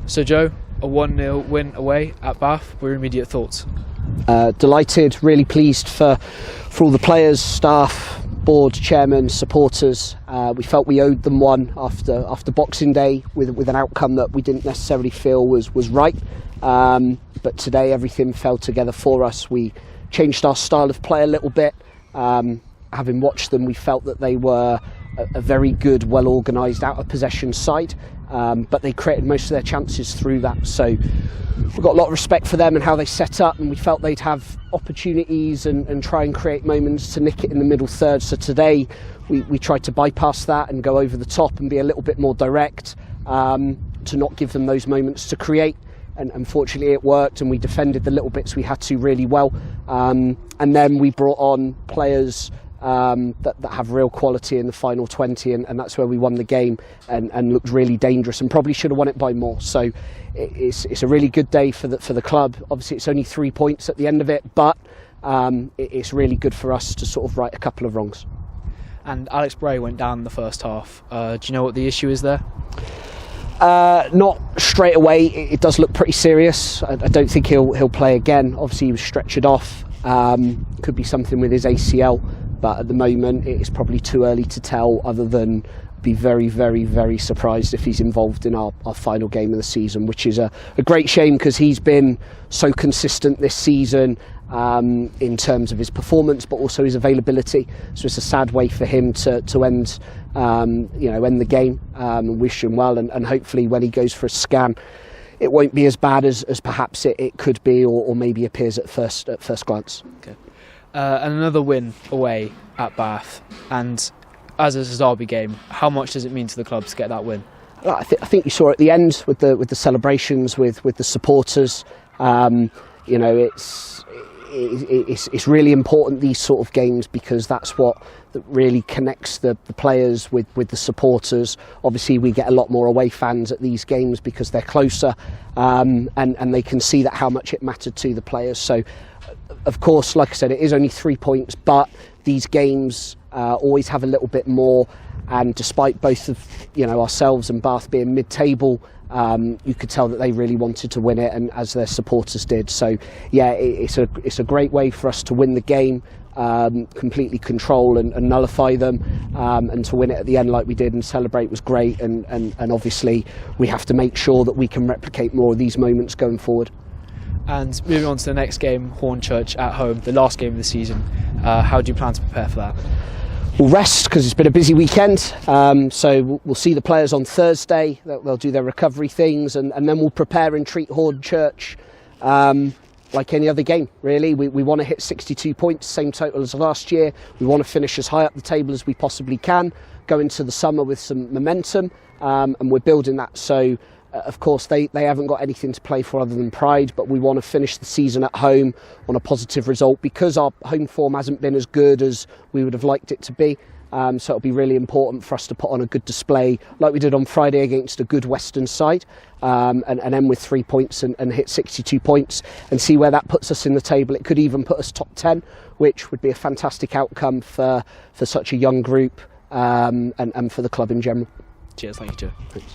So Joe, a 1-0 win away at Bath. What are your immediate thoughts? Delighted, really pleased for all the players, staff, board, chairman, supporters. We felt we owed them one after Boxing Day with an outcome that we didn't necessarily feel was right. But today everything fell together for us. We changed our style of play a little bit. Having watched them, we felt that they were a very good, well-organised out-of-possession side, but they created most of their chances through that. So we've got a lot of respect for them and how they set up, and we felt they'd have opportunities and try and create moments to nick it in the middle third. So today we tried to bypass that and go over the top and be a little bit more direct, to not give them those moments to create. And unfortunately it worked, and we defended the little bits we had to really well. And then we brought on players that have real quality in the final 20, and that's where we won the game and looked really dangerous and probably should have won it by more. So it's a really good day for the club. Obviously it's only 3 points at the end of it, but it's really good for us to sort of right a couple of wrongs. And Alex Bray went down in the first half. Do you know what the issue is there? Not straight away. It does look pretty serious. I don't think he'll play again. Obviously he was stretchered off. Could be something with his ACL, but at the moment it's probably too early to tell, other than be very, very, very surprised if he's involved in our final game of the season, which is a great shame because he's been so consistent this season in terms of his performance, but also his availability. So it's a sad way for him to end the game. Wish him well, and hopefully when he goes for a scan, it won't be as bad as perhaps it could be, or maybe appears at first glance. Okay. And another win away at Bath, and as it's a derby game, how much does it mean to the club to get that win? I think you saw at the end with the celebrations with the supporters. It's really important, these sort of games, because that's what really connects the players with the supporters. Obviously we get a lot more away fans at these games because they're closer, and they can see that how much it mattered to the players. So of course, like I said, it is only 3 points, but these games always have a little bit more, and despite both of ourselves and Bath being mid-table, you could tell that they really wanted to win it, and as their supporters did. So yeah, it's a great way for us to win the game, completely control and nullify them, and to win it at the end like we did and celebrate was great. And obviously we have to make sure that we can replicate more of these moments going forward. And moving on to the next game, 𝗠𝗁𝘁 at home, the last game of the season. How do you plan to prepare for that? We'll rest because it's been a busy weekend, so we'll see the players on Thursday. They'll do their recovery things, and then we'll prepare and treat 𝗠𝗁𝘁 like any other game, really. We want to hit 62 points, same total as last year. We want to finish as high up the table as we possibly can, go into the summer with some momentum, and we're building that. So of course they haven't got anything to play for other than pride, but we want to finish the season at home on a positive result, because our home form hasn't been as good as we would have liked it to be. So it'll be really important for us to put on a good display like we did on Friday against a good Western side, and end with 3 points and hit 62 points and see where that puts us in the table. It could even put us top 10, which would be a fantastic outcome for such a young group, and for the club in general. Cheers, thank you, Joe. Thanks.